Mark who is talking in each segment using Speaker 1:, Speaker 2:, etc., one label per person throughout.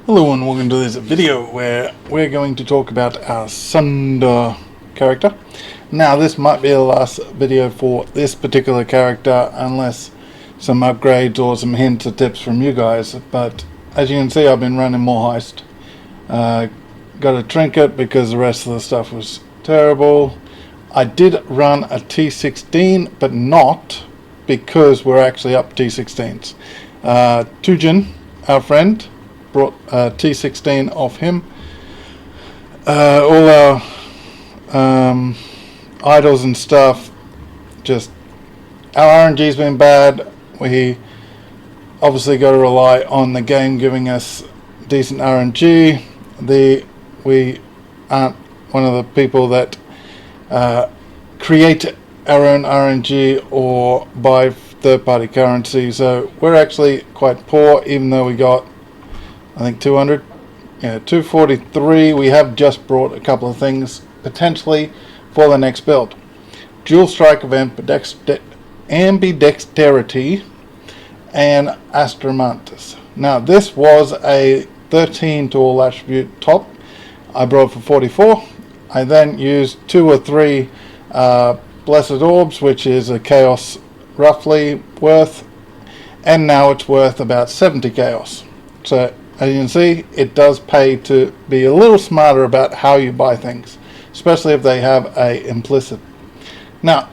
Speaker 1: Hello and welcome to this video where we're going to talk about our Sunder character. Now this might be the last video for this particular character unless some upgrades or some hints or tips from you guys, but as you can see I've been running more heist. Got a trinket because the rest of the stuff was terrible. I did run a T16 but not because we're actually up T16s. Tujin, our friend, brought T16 off him. All our idols and stuff, just our RNG's been bad. We obviously got to rely on the game giving us decent RNG. We aren't one of the people that create our own RNG or buy third-party currency, so we're actually quite poor, even though we got I think 200, yeah, 243. We have just brought a couple of things potentially for the next build. Dual strike of ambidexterity and Astromantis. Now this was a 13 to all attribute top. I brought for 44. I then used 2 or 3 blessed orbs, which is a chaos roughly worth, and now it's worth about 70 chaos. So as you can see, it does pay to be a little smarter about how you buy things, especially if they have a implicit. Now,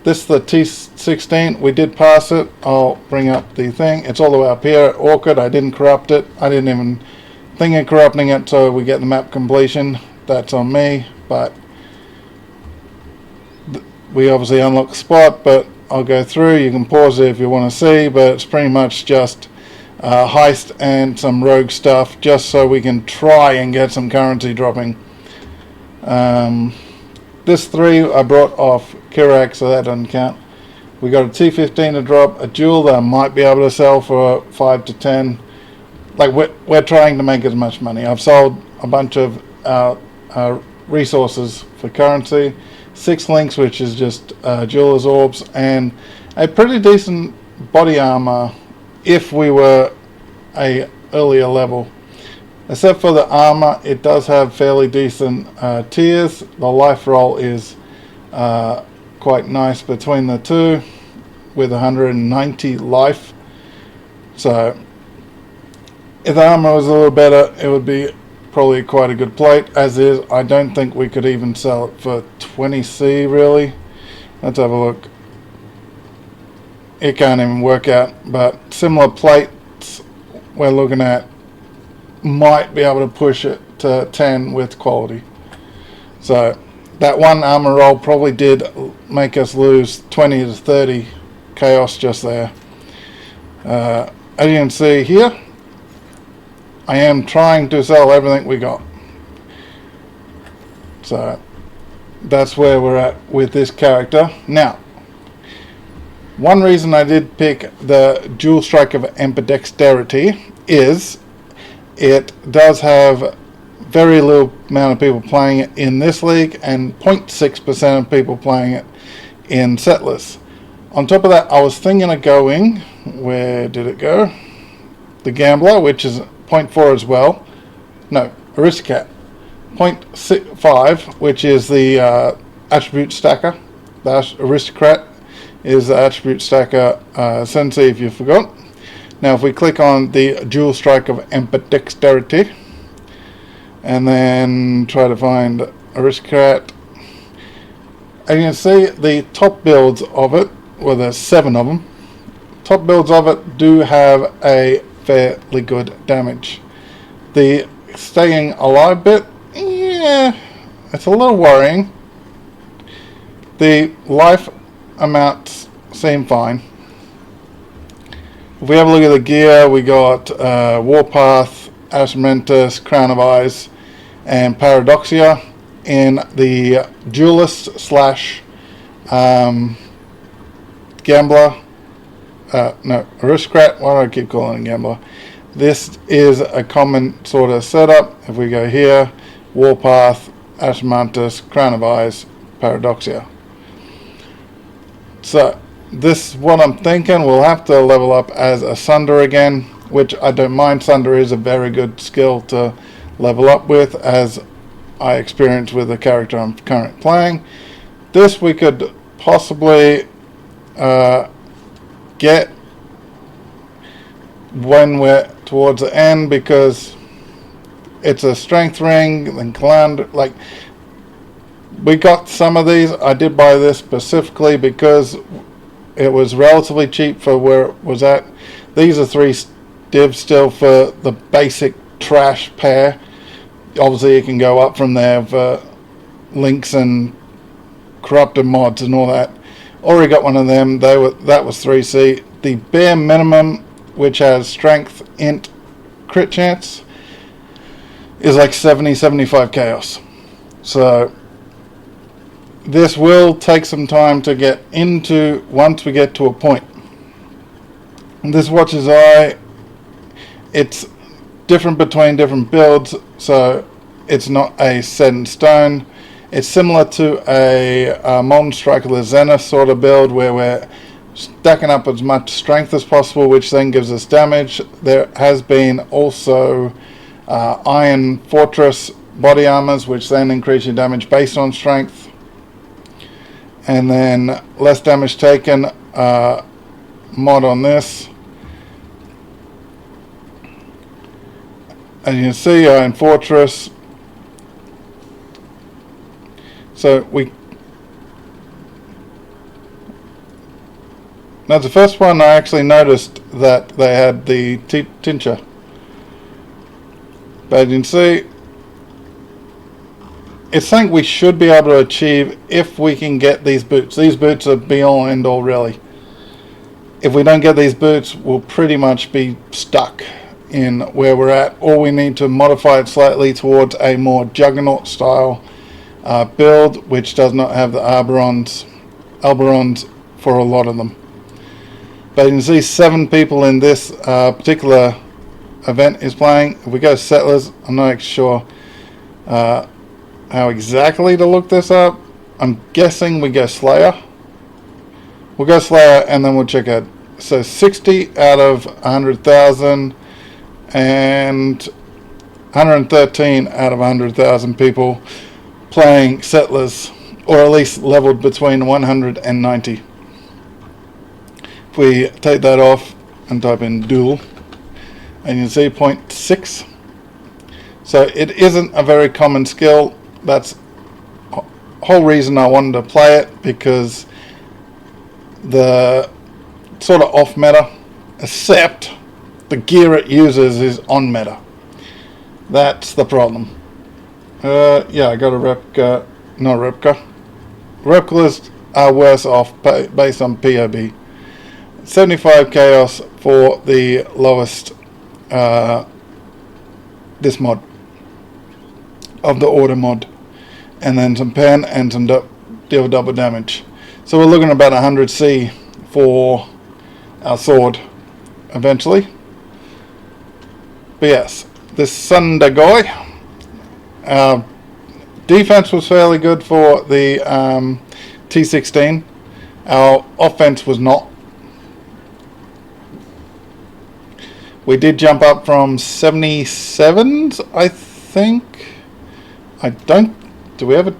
Speaker 1: this is the T16. We did pass it. I'll bring up the thing. It's all the way up here at Orchid. I didn't corrupt it. I didn't even think of corrupting it, so we get the map completion. That's on me, but we obviously unlock the spot, but I'll go through. You can pause it if you want to see, but it's pretty much just heist and some rogue stuff just so we can try and get some currency dropping. This 3 I brought off Kirak, so that doesn't count. We got a T15 to drop, a jewel that I might be able to sell for 5 to 10. Like we're trying to make as much money. I've sold a bunch of resources for currency, 6 links, which is just jeweler's orbs, and a pretty decent body armor if we were a earlier level. Except for the armor, it does have fairly decent tiers. The life roll is quite nice between the two with 190 life. So if the armor was a little better, it would be probably quite a good plate. As is, I don't think we could even sell it for 20C really. Let's have a look. It can't even work out, but similar plates we're looking at might be able to push it to 10 with quality. So that one armor roll probably did make us lose 20 to 30 chaos just there. As you can see here, I am trying to sell everything we got. So that's where we're at with this character. Now, one reason I did pick the dual strike of ambidexterity is it does have very little amount of people playing it in this league and 0.6% of people playing it in Settlers. On top of that, I was thinking of going, where did it go? The Gambler, which is 0.4 as well. No, Aristocrat. 0.5, which is the attribute stacker. The Aristocrat is the attribute stacker sensei, if you forgot. Now if we click on the dual strike of ambidexterity and then try to find Aristocrat, and you can see the top builds of it, well there's 7 of them, top builds of it do have a fairly good damage. The staying alive bit, yeah, it's a little worrying. The life amounts seem fine. If we have a look at the gear, we got Warpath, Astromantis, Crown of Eyes, and Paradoxia in the Duelist slash Gambler. No, Aristocrat. Why do I keep calling it Gambler? This is a common sort of setup. If we go here, Warpath, Astromantis, Crown of Eyes, Paradoxia. So this is what I'm thinking. We'll have to level up as a Sunder again. which I don't mind. Sunder is a very good skill to level up with, as I experience with the character I'm currently playing. This we could possibly get when we're towards the end, because it's a strength ring and calandra. Like, we got some of these. I did buy this specifically because it was relatively cheap for where it was at. These are 3 divs still for the basic trash pair. Obviously you can go up from there for links and corrupted mods and all that. Already got one of them. That was 3C. The bare minimum, which has strength, int, crit chance, is like 70-75 chaos. So this will take some time to get into once we get to a point. This Watcher's Eye, it's different between different builds, so it's not a set in stone. It's similar to a Molten Strike of the Zenith sort of build, where we're stacking up as much strength as possible, which then gives us damage. There has been also Iron Fortress body armors, which then increase your damage based on strength. And then less damage taken mod on this. As you can see, Iron Fortress. So that's the first one I actually noticed that they had the tincture. But you can see, it's something we should be able to achieve if we can get these boots. These boots are be all and end all, really. If we don't get these boots, we'll pretty much be stuck in where we're at, or we need to modify it slightly towards a more Juggernaut style build, which does not have the Alberons for a lot of them. But you can see 7 people in this particular event is playing. If we go Settlers, I'm not sure how exactly to look this up. I'm guessing we go Slayer. We'll go Slayer and then we'll check out. So 60 out of 100,000 and 113 out of 100,000 people playing Settlers, or at least leveled between 100 and 90. If we take that off and type in duel, and you can see 0.6. So it isn't a very common skill. That's the whole reason I wanted to play it, because the sort of off meta, except the gear it uses is on meta. That's the problem. Yeah, I got a replica. Not a replica. Replicas are worse off based on POB. 75 chaos for the lowest this mod of the order mod, and then some pen and some deal double damage. So we're looking at about 100C for our sword eventually. But yes, this Sunder guy, defense was fairly good for the T16. Our offense was not. We did jump up from 77s, I think. I don't. Do we ever?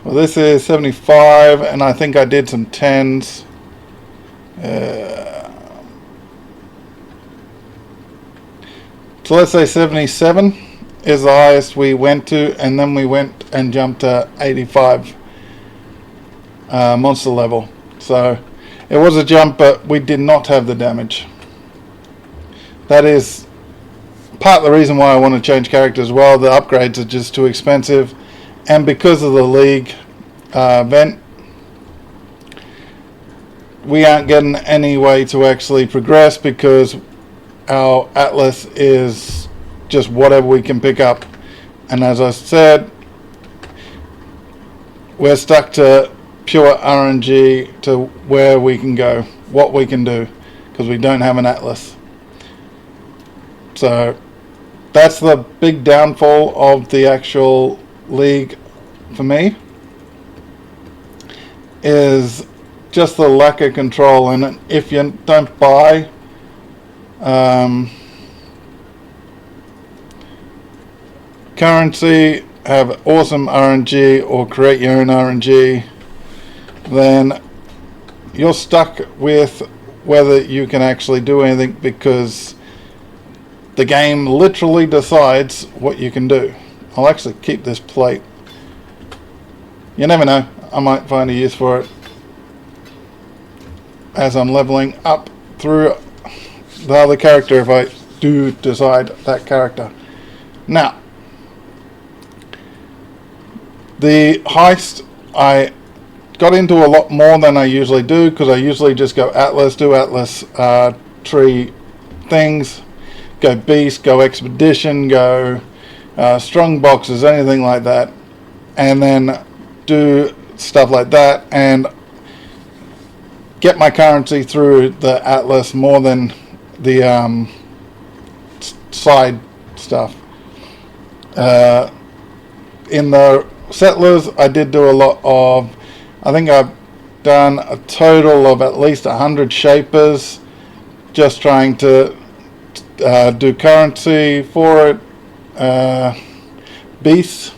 Speaker 1: Well, this is 75, and I think I did some 10s. So let's say 77 is the highest we went to, and then we went and jumped to 85 monster level. So it was a jump, but we did not have the damage. That is part of the reason why I want to change characters as well. The upgrades are just too expensive, and because of the league event, we aren't getting any way to actually progress, because our Atlas is just whatever we can pick up. And as I said, we're stuck to pure RNG to where we can go, what we can do, because we don't have an Atlas. So that's the big downfall of the actual league for me, is just the lack of control. And if you don't buy currency, have awesome RNG, or create your own RNG, then you're stuck with whether you can actually do anything, because the game literally decides what you can do. I'll actually keep this plate. You never know, I might find a use for it as I'm leveling up through the other character, if I do decide that character. Now, the heist, I got into a lot more than I usually do, because I usually just go Atlas, do Atlas tree things, go Beast, go Expedition, go Strong Boxes, anything like that, and then do stuff like that and get my currency through the Atlas more than the side stuff. In the Settlers, I did do a lot of, I think I've done a total of at least 100 shapers, just trying to do currency for it. Beasts,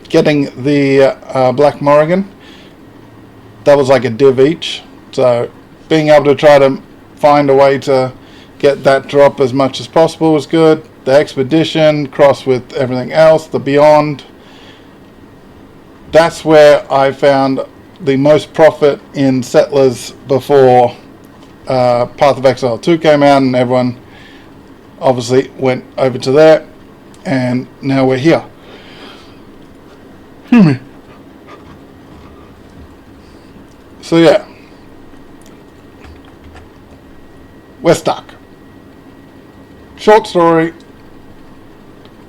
Speaker 1: getting the Black Morrigan, that was like a div each, so being able to try to find a way to get that drop as much as possible was good. The Expedition crossed with everything else, the Beyond, that's where I found the most profit in Settlers before Path of Exile 2 came out, and everyone obviously went over to there, and now we're here. So yeah, we're stuck. Short story,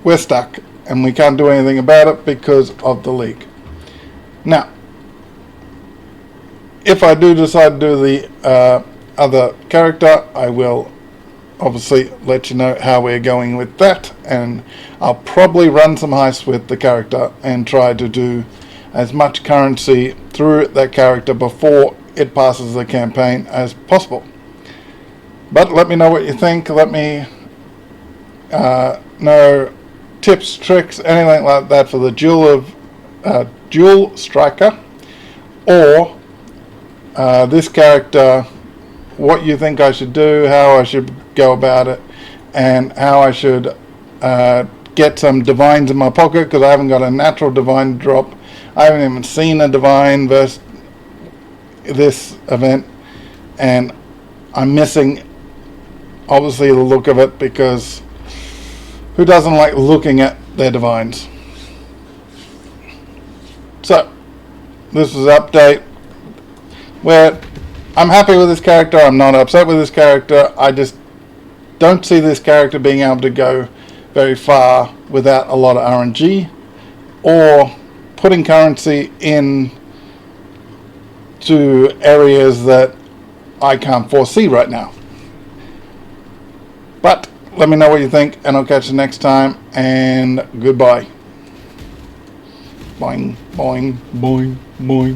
Speaker 1: we're stuck, and we can't do anything about it because of the leak. Now, if I do decide to do the other character, I will obviously let you know how we're going with that, and I'll probably run some heists with the character and try to do as much currency through that character before it passes the campaign as possible. But let me know what you think. Let me know tips, tricks, anything like that for the Dual Striker, or this character, what you think I should do, how I should go about it, and how I should get some divines in my pocket, because I haven't got a natural divine drop. I haven't even seen a divine versus this event, and I'm missing obviously the look of it, because who doesn't like looking at their divines? So this is an update where I'm happy with this character, I'm not upset with this character. I just don't see this character being able to go very far without a lot of RNG, or putting currency in to areas that I can't foresee right now. But let me know what you think, and I'll catch you next time, and goodbye. Boing, boing, boing, boing.